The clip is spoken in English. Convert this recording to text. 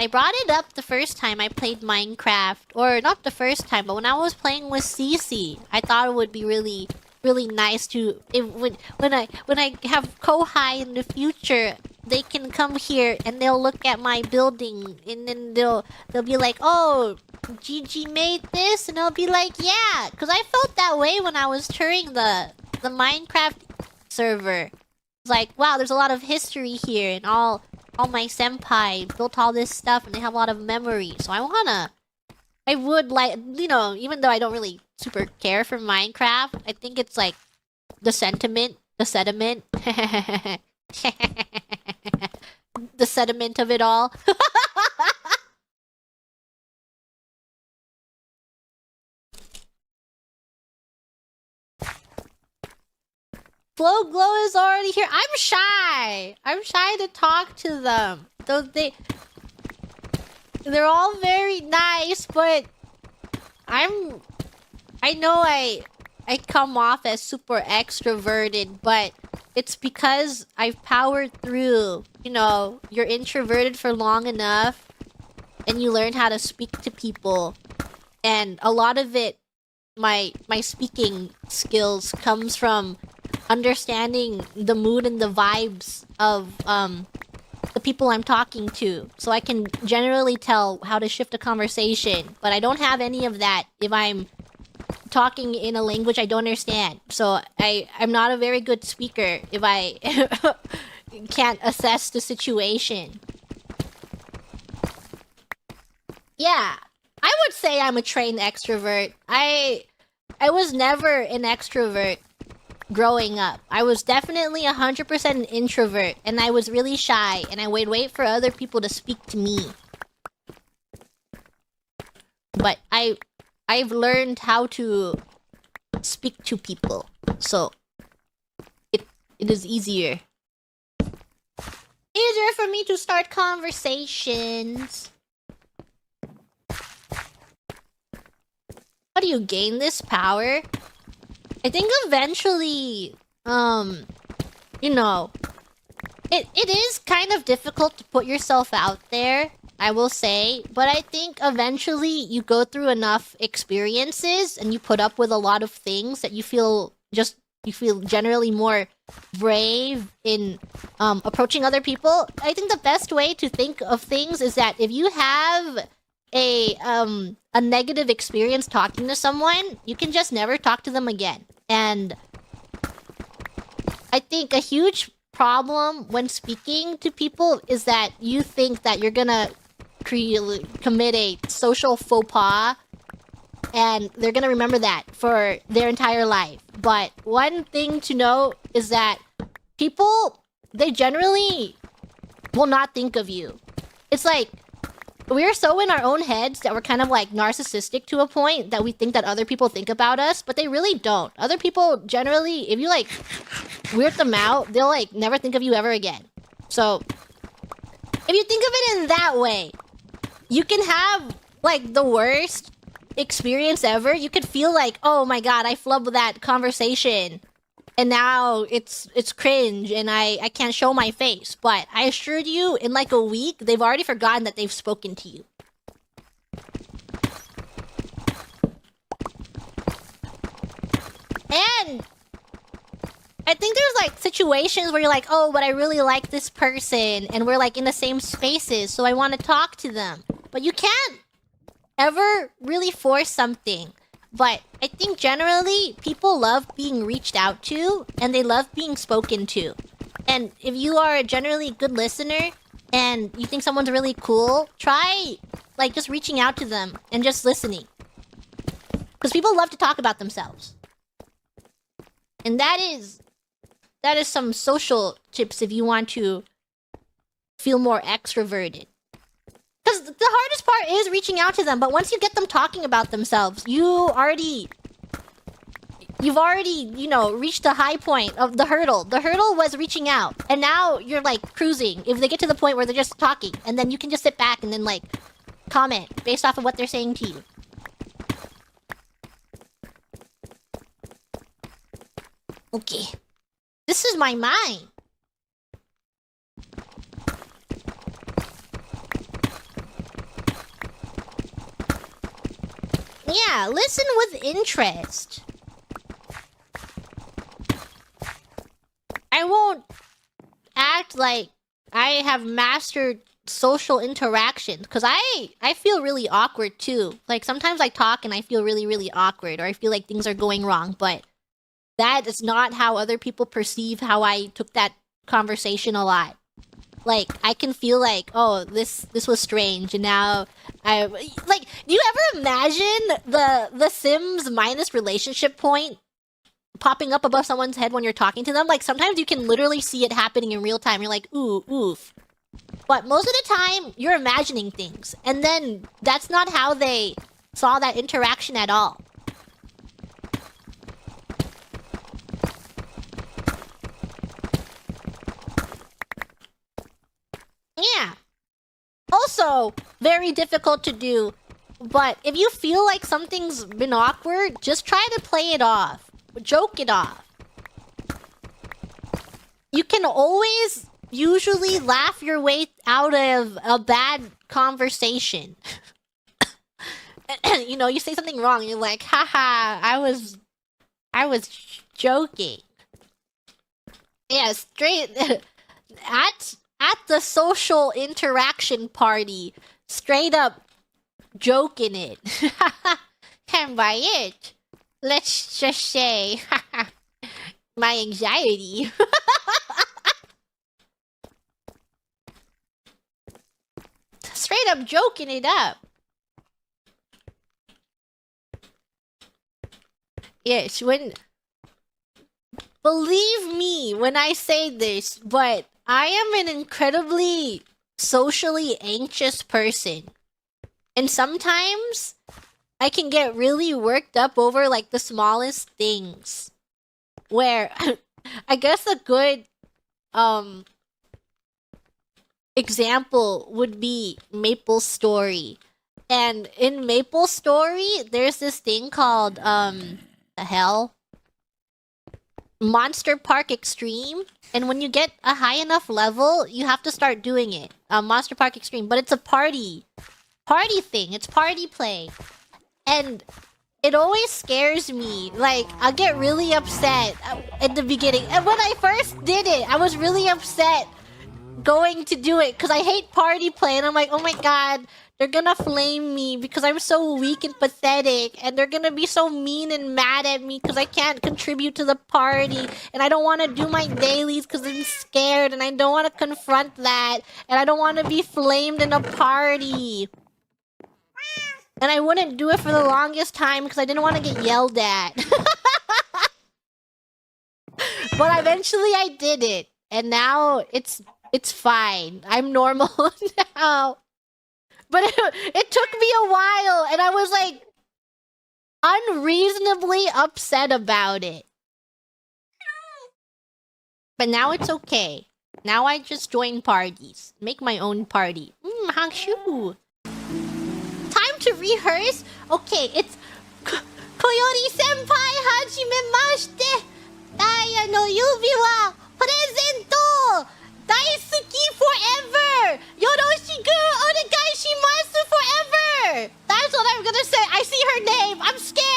I brought it up the first time I played Minecraft, or not the first time, but when I was playing with Cece, I thought it would be really nice to when I have Kohai in the future, they can come here and they'll look at my building and then they'll be like, "Oh, Gigi made this," and I'll be like, "Yeah," because I felt that way when I was touring the Minecraft server. It's like, wow, there's a lot of history here, and all my senpai built all this stuff, and they have a lot of memories. So I would like, even though I don't really super care for Minecraft, I think it's like the sentiment, the sediment, the sediment of it all. Flow Glow is already here. I'm shy. I'm shy to talk to them. Though they're all very nice, but I know I come off as super extroverted, but it's because I've powered through. You're introverted for long enough and you learn how to speak to people. And a lot of it, my speaking skills comes from understanding the mood and the vibes of the people I'm talking to. So I can generally tell how to shift a conversation, but I don't have any of that if I'm talking in a language I don't understand. So I'm not a very good speaker if I can't assess the situation. Yeah, I would say I'm a trained extrovert. I was never an extrovert growing up. I was definitely 100% an introvert, and I was really shy, and I would wait for other people to speak to me. But I've learned how to speak to people, so it is easier. Easier for me to start conversations. How do you gain this power? I think eventually, it is kind of difficult to put yourself out there, I will say, but I think eventually you go through enough experiences and you put up with a lot of things that you feel generally more brave in approaching other people. I think the best way to think of things is that if you have a negative experience talking to someone, you can just never talk to them again. And I think a huge problem when speaking to people is that you think that you're gonna commit a social faux pas, and they're gonna remember that for their entire life. But one thing to know is that people, they generally will not think of you. It's like, we're so in our own heads that we're kind of like narcissistic to a point that we think that other people think about us, but they really don't. Other people generally, if you like weird them out, they'll like never think of you ever again. So if you think of it in that way, you can have like the worst experience ever. You could feel like, oh my god, I flubbed that conversation, and now it's cringe and I can't show my face. But I assured you, in like a week, they've already forgotten that they've spoken to you. And I think there's like situations where you're like, oh, but I really like this person and we're like in the same spaces, so I want to talk to them. But you can't ever really force something. But I think generally people love being reached out to and they love being spoken to. And if you are a generally good listener and you think someone's really cool, try like just reaching out to them and just listening. Because people love to talk about themselves. And that is some social tips if you want to feel more extroverted. Because the hardest part is reaching out to them, but once you get them talking about themselves, you've already, reached the high point of the hurdle. The hurdle was reaching out, and now you're like cruising. If they get to the point where they're just talking, and then you can just sit back and then like comment based off of what they're saying to you. Okay. This is my mind. Yeah, listen with interest. I won't act like I have mastered social interactions because I feel really awkward too. Like sometimes I talk and I feel really really awkward or I feel like things are going wrong, but that is not how other people perceive how I took that conversation a lot. Like I can feel like, oh, this was strange, and now I like. Do you ever imagine the Sims minus relationship point popping up above someone's head when you're talking to them? Like sometimes you can literally see it happening in real time. You're like, ooh, oof. But most of the time, you're imagining things, and then that's not how they saw that interaction at all. Yeah. Also, very difficult to do. But if you feel like something's been awkward, just try to play it off. Joke it off. You can always usually laugh your way out of a bad conversation. You know, you say something wrong, you're like, haha, I was joking. Yeah, straight at the social interaction party, straight up joking it. And by it, let's just say my anxiety. Straight up joking it up. Yes, when... Believe me when I say this, but I am an incredibly socially anxious person. And sometimes I can get really worked up over like the smallest things. Where I guess a good example would be Maple Story. And in Maple Story, there's this thing called the hell? Monster Park Extreme. And when you get a high enough level, you have to start doing it. Monster Park Extreme. But it's a party thing. It's party play. And it always scares me. Like, I'll get really upset at the beginning. And when I first did it, I was really upset going to do it because I hate party play. And I'm like, oh my god, they're gonna flame me because I'm so weak and pathetic. And they're gonna be so mean and mad at me because I can't contribute to the party. And I don't want to do my dailies because I'm scared. And I don't want to confront that. And I don't want to be flamed in a party. And I wouldn't do it for the longest time because I didn't want to get yelled at. But eventually I did it. And now it's fine. I'm normal now. But it took me a while, and I was like unreasonably upset about it. But now it's okay. Now I just join parties. Make my own party. Hangshu. Time to rehearse? Okay, it's Coyote Senpai Hajimemashite. Daya no yubi wa presento. Daisuki forever! Yoroshiku onegai shimasu forever! That's what I'm gonna say. I see her name. I'm scared.